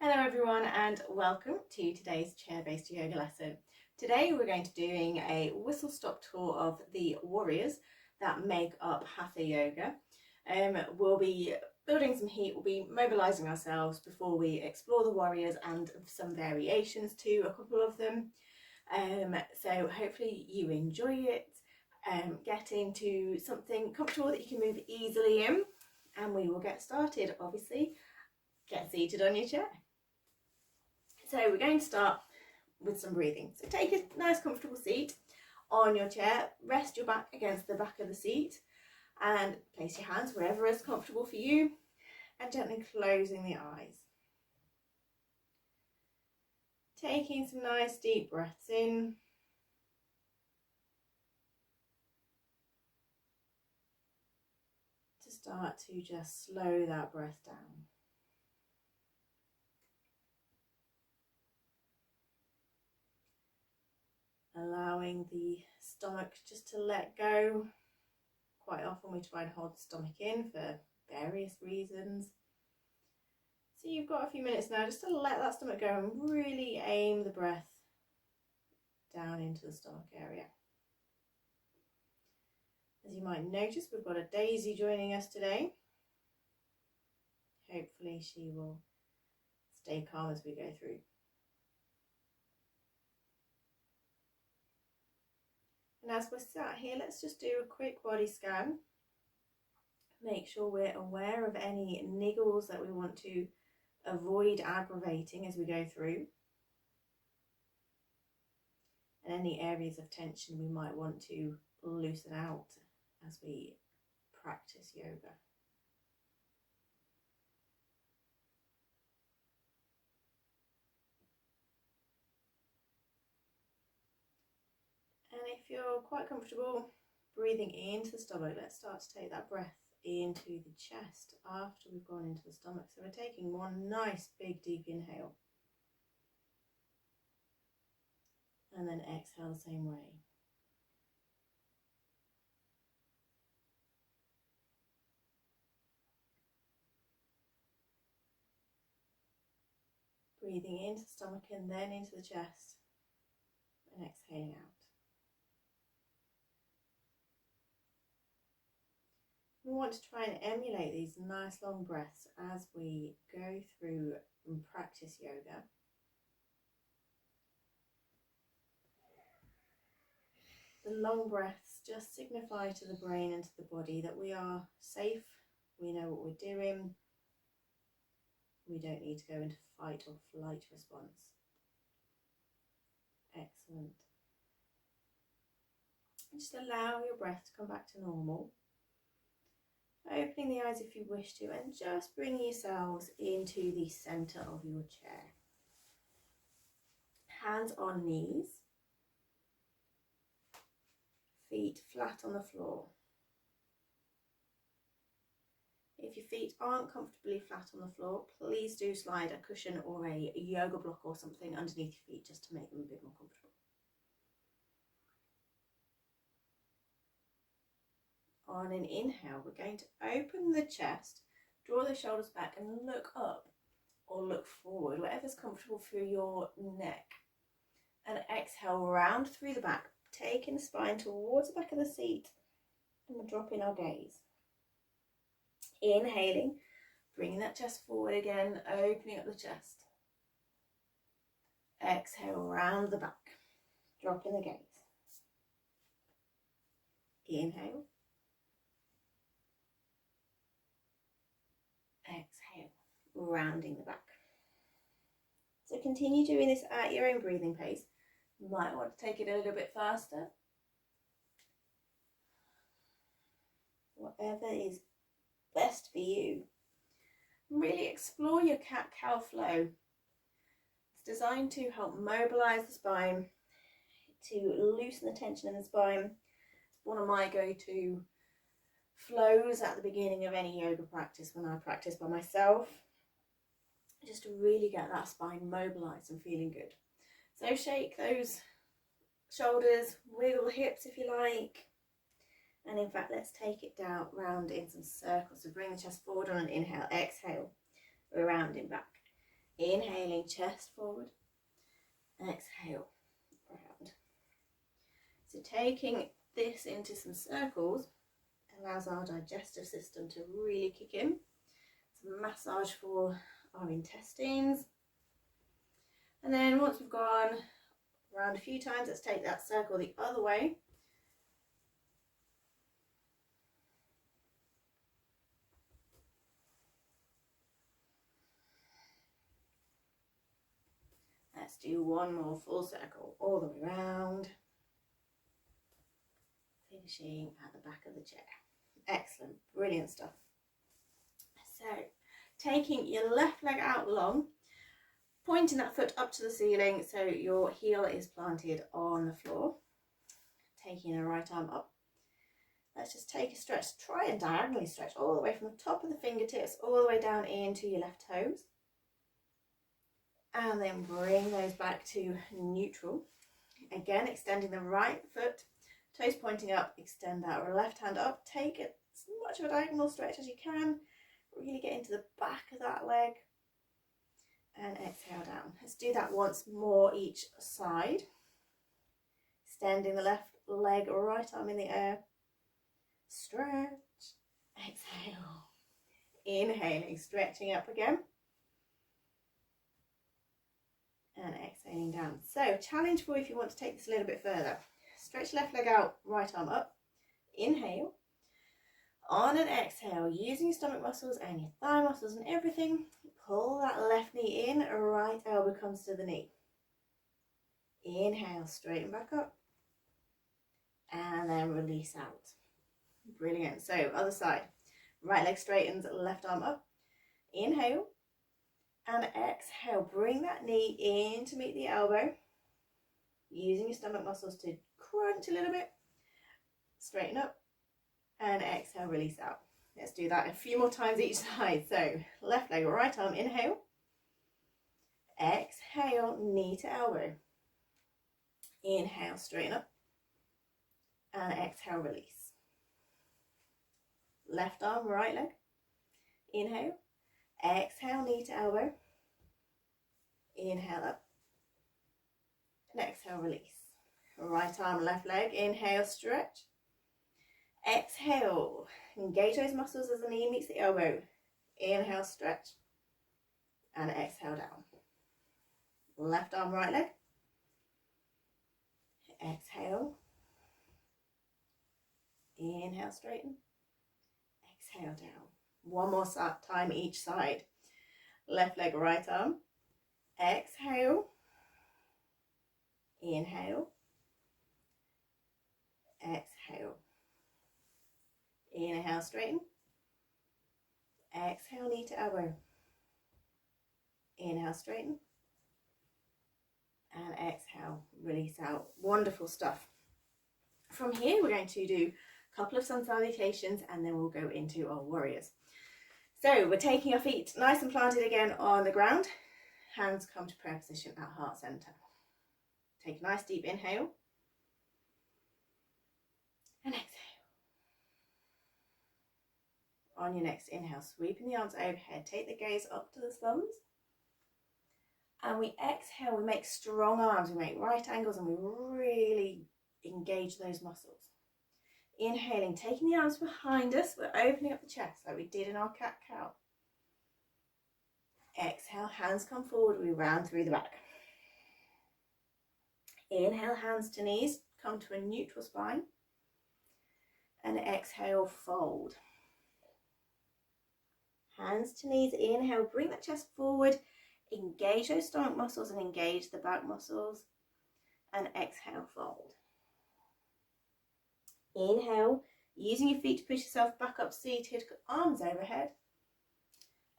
Hello everyone and welcome to today's chair-based yoga lesson. Today we're going to be doing a whistle-stop tour of the warriors that make up Hatha Yoga. We'll be building some heat, we'll be mobilising ourselves before we explore the warriors and some variations to a couple of them. So hopefully you enjoy it, get into something comfortable that you can move easily in, and we will get started. Obviously, get seated on your chair. So we're going to start with some breathing. So take a nice comfortable seat on your chair, rest your back against the back of the seat and place your hands wherever is comfortable for you and gently closing the eyes. Taking some nice deep breaths in. To start to just slow that breath down. Allowing the stomach just to let go. Quite often we try and hold the stomach in for various reasons. So you've got a few minutes now just to let that stomach go and really aim the breath down into the stomach area. As you might notice, we've got a Daisy joining us today. Hopefully she will stay calm as we go through. And as we're sat here, let's just do a quick body scan. Make sure we're aware of any niggles that we want to avoid aggravating as we go through. And any areas of tension we might want to loosen out as we practice yoga. And if you're quite comfortable breathing into the stomach, let's start to take that breath into the chest after we've gone into the stomach. So we're taking one nice big deep inhale. And then exhale the same way. Breathing into the stomach and then into the chest. And exhaling out. We want to try and emulate these nice long breaths as we go through and practice yoga. The long breaths just signify to the brain and to the body that we are safe, we know what we're doing, we don't need to go into fight or flight response. Excellent. Just allow your breath to come back to normal. Opening the eyes if you wish to, and just bringing yourselves into the centre of your chair. Hands on knees. Feet flat on the floor. If your feet aren't comfortably flat on the floor, please do slide a cushion or a yoga block or something underneath your feet just to make them a bit more comfortable. On an inhale, we're going to open the chest, draw the shoulders back and look up or look forward, whatever's comfortable for your neck. And exhale, round through the back, taking the spine towards the back of the seat, and we're dropping our gaze. Inhaling, bringing that chest forward again, opening up the chest. Exhale, round the back, dropping the gaze. Inhale. Exhale, rounding the back. So continue doing this at your own breathing pace. You might want to take it a little bit faster. Whatever is best for you. Really explore your cat-cow flow. It's designed to help mobilise the spine, to loosen the tension in the spine. It's one of my go-to flows at the beginning of any yoga practice when I practice by myself, just to really get that spine mobilised and feeling good. So shake those shoulders, wiggle the hips if you like, and in fact let's take it down, round in some circles. So bring the chest forward on an inhale, exhale, we're rounding back. Inhaling, chest forward. Exhale, round. So taking this into some circles allows our digestive system to really kick in. Some massage for our intestines. And then once we've gone around a few times, let's take that circle the other way. Let's do one more full circle all the way around, finishing at the back of the chair. Excellent, brilliant stuff. So taking your left leg out long, pointing that foot up to the ceiling so your heel is planted on the floor, taking the right arm up. Let's just take a stretch, try and diagonally stretch all the way from the top of the fingertips all the way down into your left toes. And then bring those back to neutral. Again, extending the right foot, toes pointing up, extend that left hand up, take it as much of a diagonal stretch as you can, really get into the back of that leg, and exhale down. Let's do that once more each side. Extending the left leg, right arm in the air, stretch, exhale, inhaling, stretching up again, and exhaling down. So challenge for you if you want to take this a little bit further. Stretch left leg out, right arm up, inhale. On an exhale, using your stomach muscles and your thigh muscles and everything, pull that left knee in, right elbow comes to the knee. Inhale, straighten back up, and then release out. Brilliant. So other side, right leg straightens, left arm up, inhale, and exhale, bring that knee in to meet the elbow, using your stomach muscles to crunch a little bit, straighten up, and exhale, release out. Let's do that a few more times each side. So left leg, right arm, inhale, exhale, knee to elbow, inhale, straighten up, and exhale, release. Left arm, right leg, inhale, exhale, knee to elbow, inhale up, and exhale, release. Right arm, left leg, inhale, stretch, exhale, engage those muscles as the knee meets the elbow, inhale, stretch, and exhale down. Left arm, right leg, exhale, inhale, straighten, exhale down. One more time each side. Left leg, right arm, exhale, inhale, exhale, inhale, straighten, exhale, knee to elbow, inhale, straighten, and exhale, release out. Wonderful stuff. From here, we're going to do a couple of sun salutations and then we'll go into our warriors. So we're taking our feet nice and planted again on the ground. Hands come to prayer position at heart center. Take a nice deep inhale and exhale. On your next inhale, sweeping the arms overhead, take the gaze up to the thumbs. And we exhale, we make strong arms, we make right angles, and we really engage those muscles. Inhaling, taking the arms behind us, we're opening up the chest like we did in our cat-cow. Exhale, hands come forward, we round through the back. Inhale, hands to knees, come to a neutral spine. And exhale, fold. Hands to knees, inhale, bring that chest forward, engage those stomach muscles and engage the back muscles. And exhale, fold. Inhale, using your feet to push yourself back up seated, arms overhead.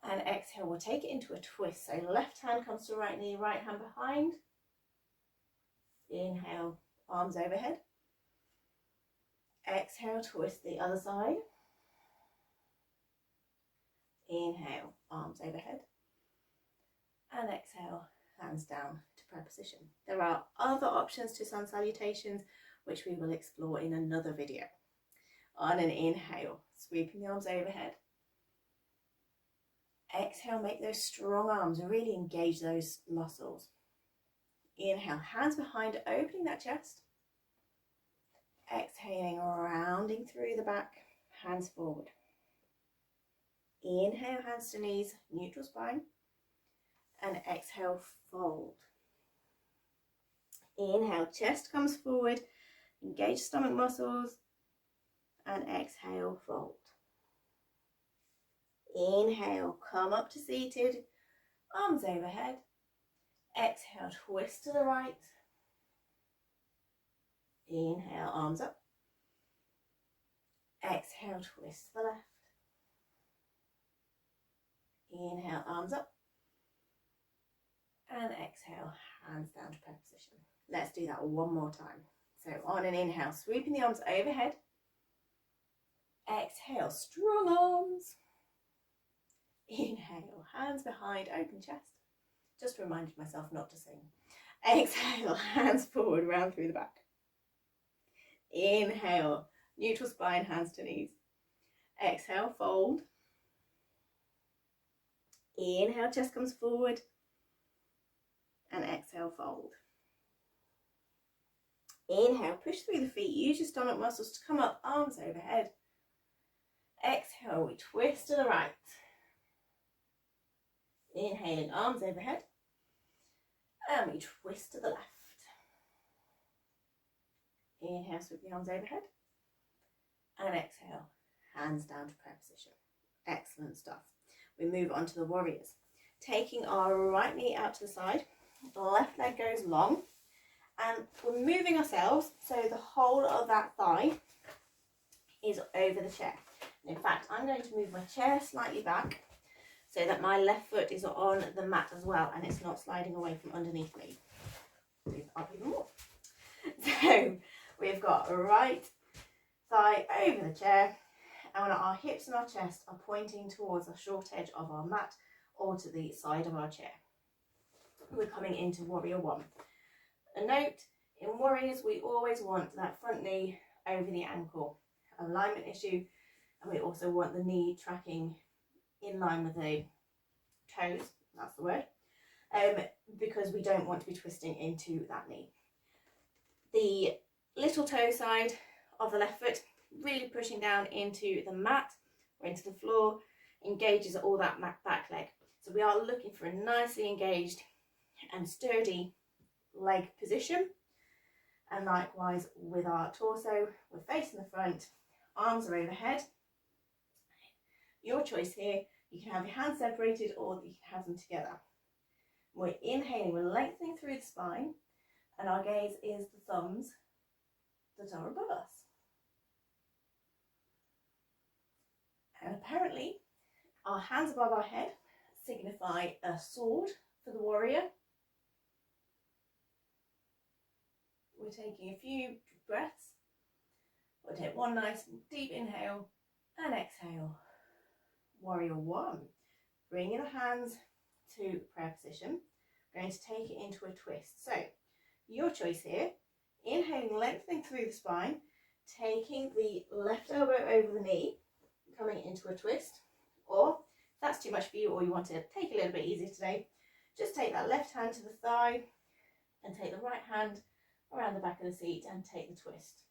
And exhale, we'll take it into a twist. So left hand comes to right knee, right hand behind. Inhale, arms overhead. Exhale, twist the other side. Inhale, arms overhead. And exhale, hands down to prayer position. There are other options to sun salutations, which we will explore in another video. On an inhale, sweeping the arms overhead. Exhale, make those strong arms, really engage those muscles. Inhale, hands behind, opening that chest. Exhaling, rounding through the back, hands forward. Inhale, hands to knees, neutral spine. And exhale, fold. Inhale, chest comes forward, engage stomach muscles. And exhale, fold. Inhale, come up to seated, arms overhead. Exhale, twist to the right. Inhale, arms up. Exhale, twist to the left. Inhale, arms up. And exhale, hands down to prayer position. Let's do that one more time. So on an inhale, sweeping the arms overhead. Exhale, strong arms. Inhale, hands behind, open chest. Just reminded myself not to sing. Exhale, hands forward, round through the back. Inhale, neutral spine, hands to knees. Exhale, fold. Inhale, chest comes forward. And exhale, fold. Inhale, push through the feet. Use your stomach muscles to come up, arms overhead. Exhale, we twist to the right. Inhaling, arms overhead. And we twist to the left. Inhale, sweep the arms overhead. And exhale, hands down to prayer position. Excellent stuff. We move on to the warriors. Taking our right knee out to the side, the left leg goes long, and we're moving ourselves so the whole of that thigh is over the chair. In fact, I'm going to move my chair slightly back so that my left foot is on the mat as well and it's not sliding away from underneath me. Move up even more. So we've got right thigh over the chair, and our hips and our chest are pointing towards the short edge of our mat or to the side of our chair. We're coming into warrior one. A note, in warriors we always want that front knee over the ankle. Alignment issue, and we also want the knee tracking in line with the toes, that's the word, because we don't want to be twisting into that knee. The little toe side of the left foot really pushing down into the mat or into the floor, engages all that back leg. So we are looking for a nicely engaged and sturdy leg position. And likewise with our torso, we're facing the front, arms are overhead. Your choice here, you can have your hands separated or you can have them together. We're inhaling, we're lengthening through the spine, and our gaze is the thumbs that are above us. And apparently, our hands above our head signify a sword for the warrior. We're taking a few breaths. We'll take one nice deep inhale and exhale. Warrior one. Bringing the hands to prayer position. We're going to take it into a twist. So, your choice here. Inhaling, lengthening through the spine. Taking the left elbow over the knee. Coming into a twist. Or, if that's too much for you or you want to take it a little bit easier today, just take that left hand to the thigh and take the right hand around the back of the seat and take the twist.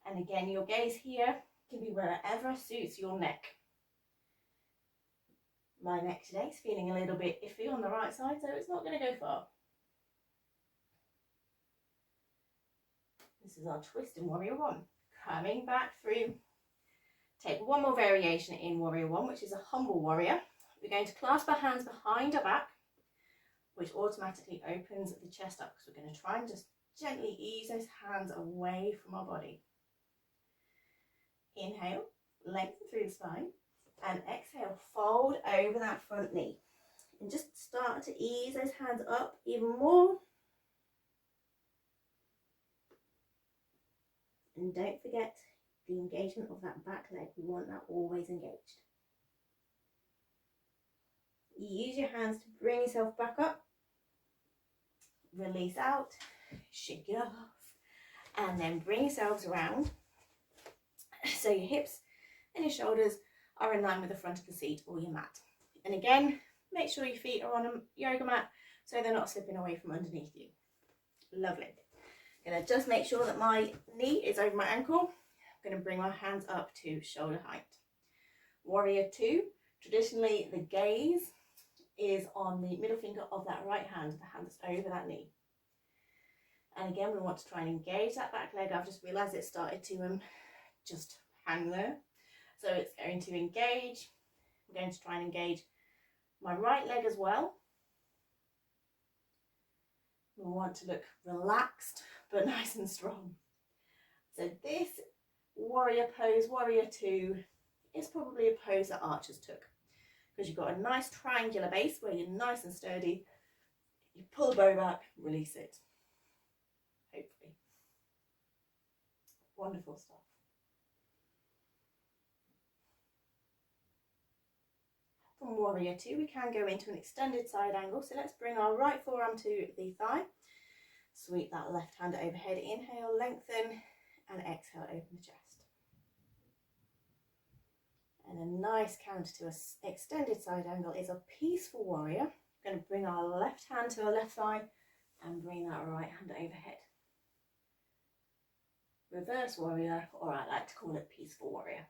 And again, your gaze here can be wherever suits your neck. My neck today is feeling a little bit iffy on the right side, so it's not going to go far. This is our twist in warrior one. Coming back through. Take one more variation in warrior one, which is a humble warrior. We're going to clasp our hands behind our back, which automatically opens the chest up, because we're going to try and just gently ease those hands away from our body. Inhale, lengthen through the spine, and exhale, fold over that front knee. And just start to ease those hands up even more. And don't forget the engagement of that back leg. We want that always engaged. Use your hands to bring yourself back up. Release out, shake it off, and then bring yourselves around so your hips and your shoulders are in line with the front of the seat or your mat. And again, make sure your feet are on a yoga mat so they're not slipping away from underneath you. Lovely. I'm going to just make sure that my knee is over my ankle. I'm going to bring my hands up to shoulder height. Warrior 2, traditionally the gaze is on the middle finger of that right hand, the hand that's over that knee. And again, we want to try and engage that back leg. I've just realised it started to just hang there. So it's going to engage. I'm going to try and engage my right leg as well. We want to look relaxed but nice and strong. So this warrior pose, warrior 2, is probably a pose that archers took, because you've got a nice triangular base where you're nice and sturdy. You pull the bow back, release it. Hopefully. Wonderful stuff. From warrior 2, we can go into an extended side angle. So let's bring our right forearm to the thigh. Sweep that left hand overhead. Inhale, lengthen, and exhale, open the chest. And a nice counter to an extended side angle is a peaceful warrior. We're going to bring our left hand to our left thigh and bring that right hand overhead. Reverse warrior, or I like to call it peaceful warrior.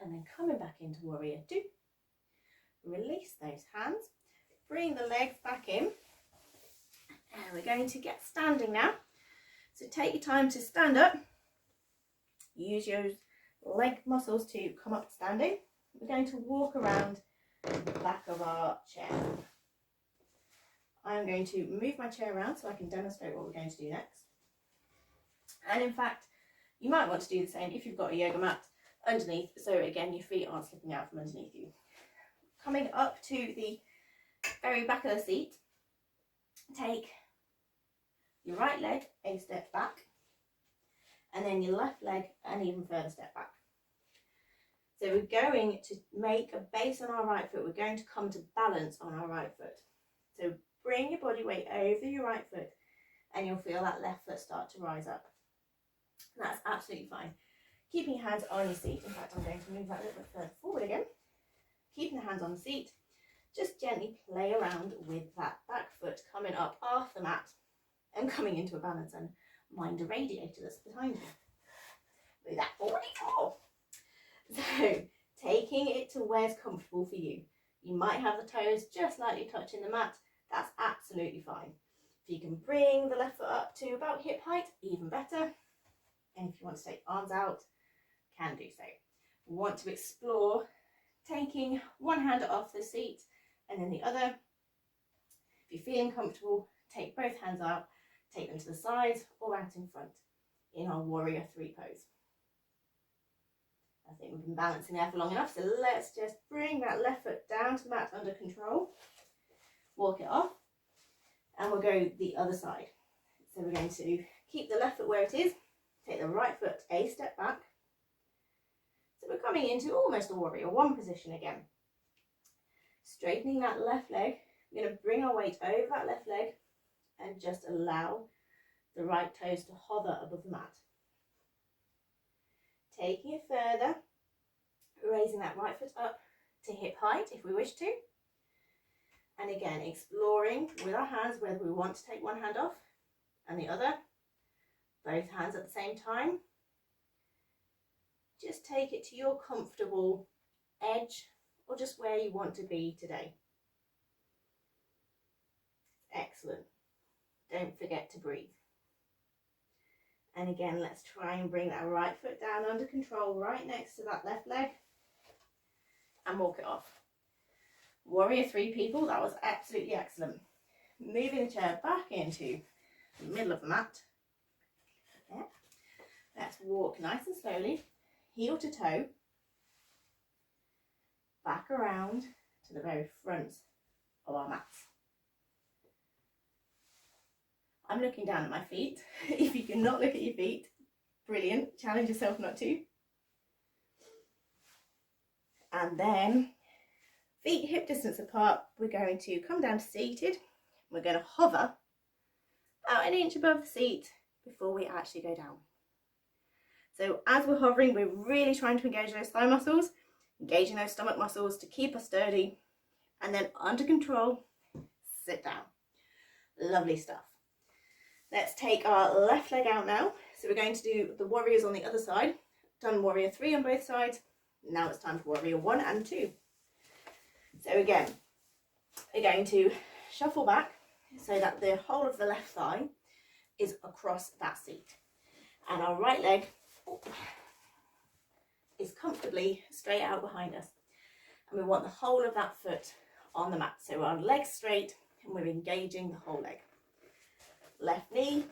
And then coming back into warrior 2, release those hands, bring the legs back in, and we're going to get standing now. So take your time to stand up, use your leg muscles to come up standing. We're going to walk around the back of our chair. I'm going to move my chair around so I can demonstrate what we're going to do next. And in fact, you might want to do the same if you've got a yoga mat underneath, so again your feet aren't slipping out from underneath you. Coming up to the very back of the seat, take your right leg a step back, and then your left leg an even further step back. So we're going to make a base on our right foot. We're going to come to balance on our right foot. So bring your body weight over your right foot and you'll feel that left foot start to rise up. That's absolutely fine. Keeping your hands on your seat. In fact, I'm going to move that a little bit further forward again. Keeping the hands on the seat, just gently play around with that back foot coming up off the mat and coming into a balance, and mind a radiator that's behind you. Move that forward more. So taking it to where's comfortable for you. You might have the toes just lightly touching the mat. That's absolutely fine. If you can bring the left foot up to about hip height, even better. And if you want to take arms out, can do so. We want to explore taking one hand off the seat and then the other. If you're feeling comfortable, take both hands out, take them to the sides or out in front in our warrior 3 pose. I think we've been balancing there for long enough, so let's just bring that left foot down to the mat under control, walk it off, and we'll go the other side. So we're going to keep the left foot where it is, take the right foot a step back. So we're coming into almost a warrior 1 position again. Straightening that left leg, we're going to bring our weight over that left leg and just allow the right toes to hover above the mat. Taking it further, raising that right foot up to hip height if we wish to. And again, exploring with our hands whether we want to take one hand off and the other, both hands at the same time. Just take it to your comfortable edge or just where you want to be today. Excellent. Don't forget to breathe. And again, let's try and bring that right foot down under control, right next to that left leg, and walk it off. Warrior 3 people, that was absolutely excellent. Moving the chair back into the middle of the mat. Yeah. Let's walk nice and slowly, heel to toe, back around to the very front of our mats. I'm looking down at my feet. If you cannot look at your feet, brilliant. Challenge yourself not to. And then, feet hip distance apart, we're going to come down to seated. We're going to hover about an inch above the seat before we actually go down. So as we're hovering, we're really trying to engage those thigh muscles. engaging those stomach muscles to keep us sturdy, and then under control, sit down. Lovely stuff. Let's take our left leg out now. So we're going to do the warriors on the other side. Done warrior 3 on both sides. Now it's time for warrior 1 and 2. So again, we're going to shuffle back so that the whole of the left thigh is across that seat. And our right leg is comfortably straight out behind us. And we want the whole of that foot on the mat. So our leg's straight and we're engaging the whole leg. Left knee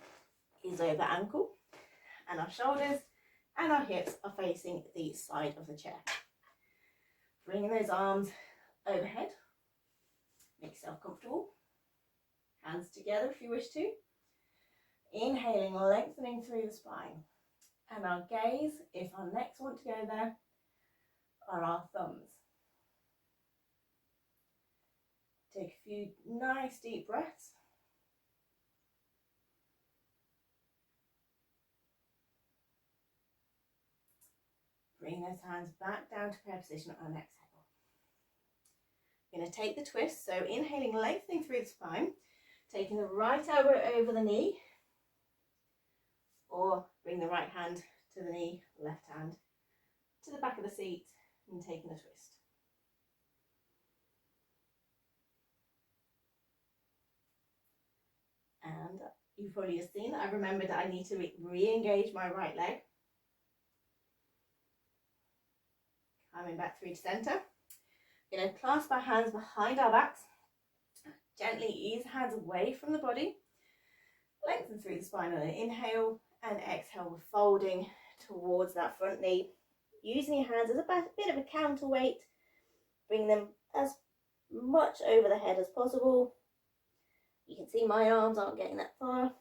is over ankle, and our shoulders and our hips are facing the side of the chair. Bringing those arms overhead. Make yourself comfortable. Hands together if you wish to. Inhaling, lengthening through the spine. And our gaze, if our necks want to go there, are our thumbs. Take a few nice deep breaths. Bring those hands back down to prayer position on exhale. We're going to take the twist, so inhaling, lengthening through the spine, taking the right elbow over the knee, or bring the right hand to the knee, left hand to the back of the seat, and taking the twist. And you've probably just seen that I remembered that I need to re-engage my right leg. Coming back through to centre. We're going to clasp our hands behind our backs. Gently ease hands away from the body. Lengthen through the spine on an inhale, and exhale, we're folding towards that front knee. Using your hands as a bit of a counterweight. Bring them as much over the head as possible. You can see my arms aren't getting that far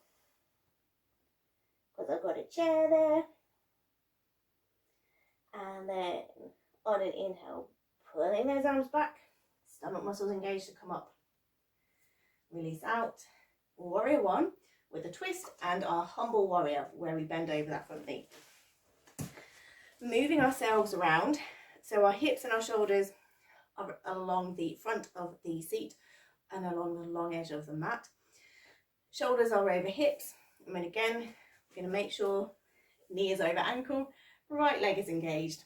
because I've got a chair there. And then on an inhale, pulling those arms back, stomach muscles engaged to come up. Release out. Warrior 1 with a twist, and our humble warrior where we bend over that front knee. Moving ourselves around so our hips and our shoulders are along the front of the seat and along the long edge of the mat. Shoulders are over hips, and then again we're going to make sure knee is over ankle, right leg is engaged.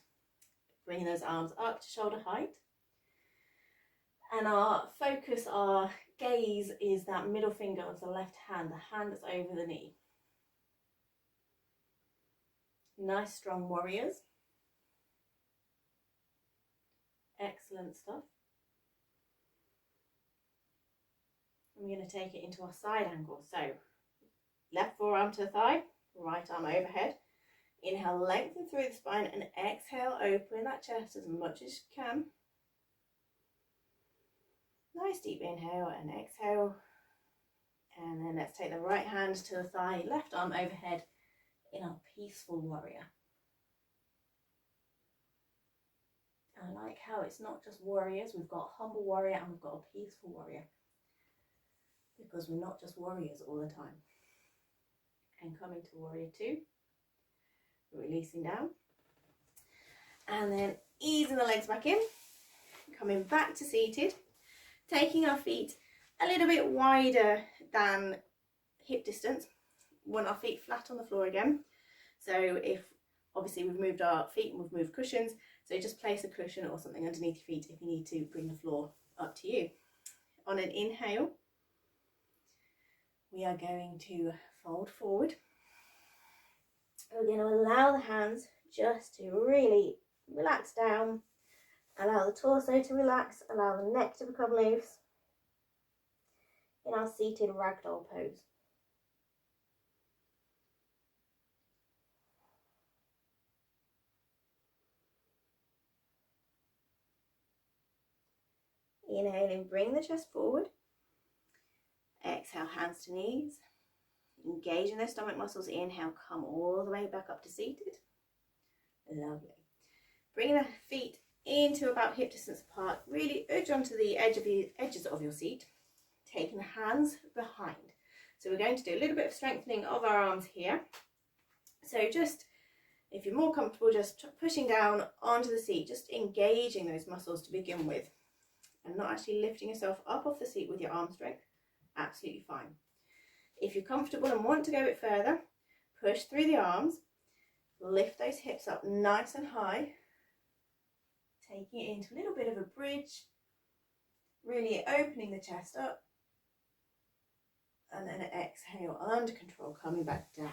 Bring those arms up to shoulder height. And our focus, our gaze is that middle finger of the left hand, the hand that's over the knee. Nice strong warriors. Excellent stuff. I'm going to take it into our side angle. So left forearm to the thigh, right arm overhead. Inhale, lengthen through the spine, and exhale, open that chest as much as you can. Nice deep inhale and exhale. And then let's take the right hand to the thigh, left arm overhead in our peaceful warrior. I like how it's not just warriors, we've got humble warrior and we've got a peaceful warrior. Because we're not just warriors all the time. And coming to warrior 2. Releasing down, and then easing the legs back in, coming back to seated, taking our feet a little bit wider than hip distance. We want our feet flat on the floor again. So if obviously we've moved our feet and we've moved cushions, so just place a cushion or something underneath your feet if you need to bring the floor up to you. On an inhale, we are going to fold forward. We're going to allow the hands just to really relax down, allow the torso to relax, allow the neck to become loose in our seated ragdoll pose. Inhaling, bring the chest forward. Exhale, hands to knees. Engaging those stomach muscles. Inhale, come all the way back up to seated. Lovely. Bring the feet into about hip distance apart. Really edge onto the edges of your seat. Taking the hands behind. So we're going to do a little bit of strengthening of our arms here. So just If you're more comfortable just pushing down onto the seat, just engaging those muscles to begin with, and not actually lifting yourself up off the seat with your arm strength, absolutely fine. If you're comfortable and want to go a bit further, push through the arms, lift those hips up nice and high, taking it into a little bit of a bridge, really opening the chest up, and then exhale under control, coming back down.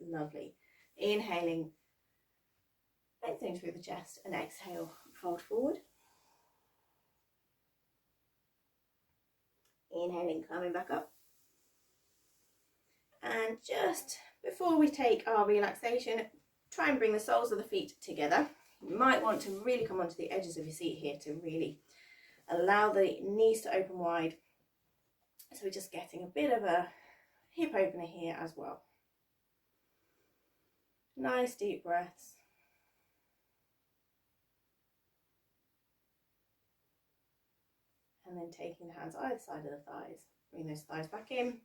Lovely. Inhaling, lengthening through the chest, and exhale, fold forward. Inhaling, coming back up. And just before we take our relaxation, try and bring the soles of the feet together. You might want to really come onto the edges of your seat here to really allow the knees to open wide. So we're just getting a bit of a hip opener here as well. Nice deep breaths. And then taking the hands either side of the thighs. Bring those thighs back in.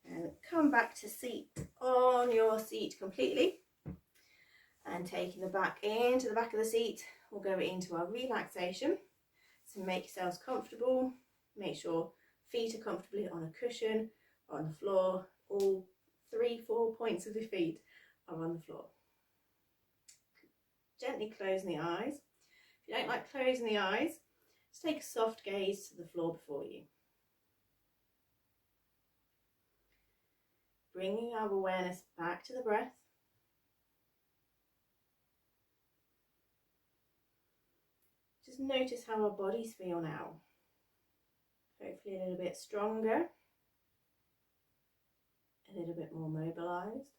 And come back to seat on your seat completely. And taking the back into the back of the seat, we'll go into our relaxation. So make yourselves comfortable. Make sure feet are comfortably on a cushion or on the floor. All 3-4 points of the feet are on the floor. Gently closing the eyes. If you don't like closing the eyes, just take a soft gaze to the floor before you. Bringing our awareness back to the breath. Just notice how our bodies feel now. Hopefully a little bit stronger, a little bit more mobilised,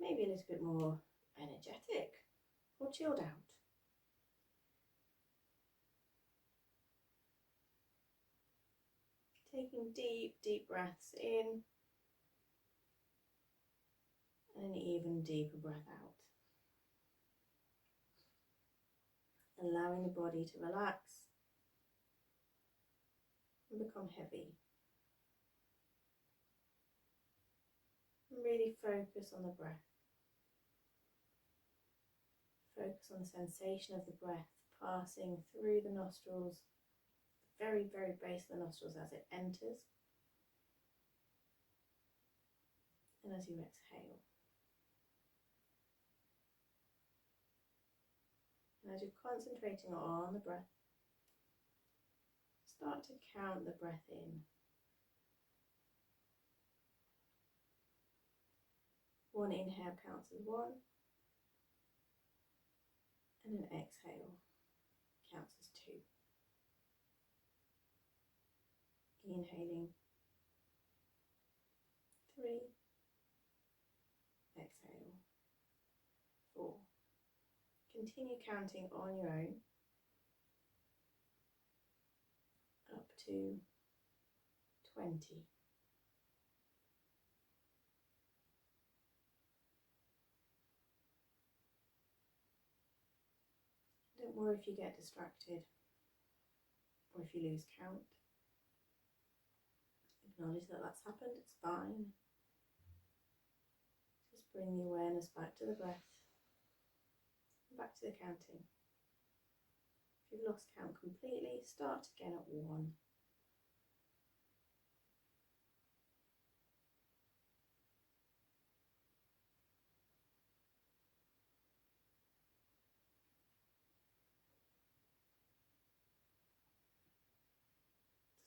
maybe a little bit more energetic or chilled out. Taking deep, deep breaths in and an even deeper breath out. Allowing the body to relax and become heavy. And really focus on the breath. Focus on the sensation of the breath passing through the nostrils, the very, very base of the nostrils as it enters, and as you exhale. And as you're concentrating on the breath, start to count the breath in. One inhale counts as 1, and an exhale counts as 2. Inhaling 3, exhale 4. Continue counting on your own up to 20. Don't worry if you get distracted or if you lose count. Acknowledge that that's happened, it's fine. Just bring the awareness back to the breath, back to the counting. If you've lost count completely, start again at 1.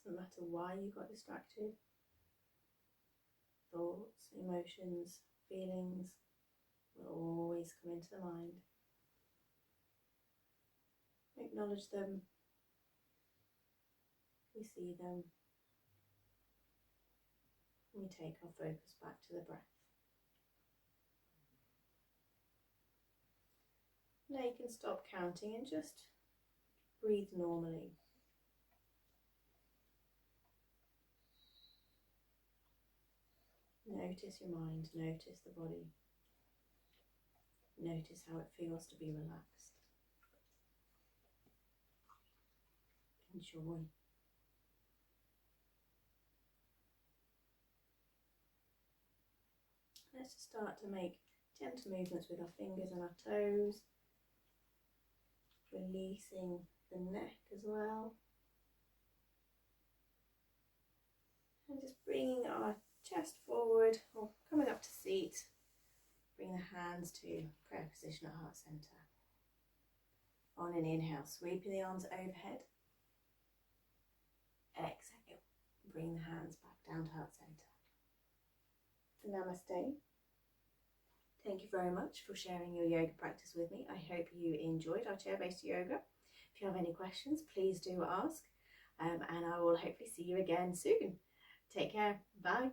Doesn't matter why you got distracted. Thoughts, emotions, feelings will always come into the mind. Acknowledge them. We see them. We take our focus back to the breath. Now you can stop counting and just breathe normally. Notice your mind, notice the body. Notice how it feels to be relaxed. Enjoy. Let's just start to make gentle movements with our fingers and our toes, releasing the neck as well. And just bringing our chest forward or coming up to seat. Bring the hands to prayer position at heart centre. On an inhale, sweeping the arms overhead. Exhale, bring the hands back down to heart centre. Namaste. Thank you very much for sharing your yoga practice with me. I hope you enjoyed our chair-based yoga. If you have any questions, please do ask, and I will hopefully see you again soon. Take care. Bye.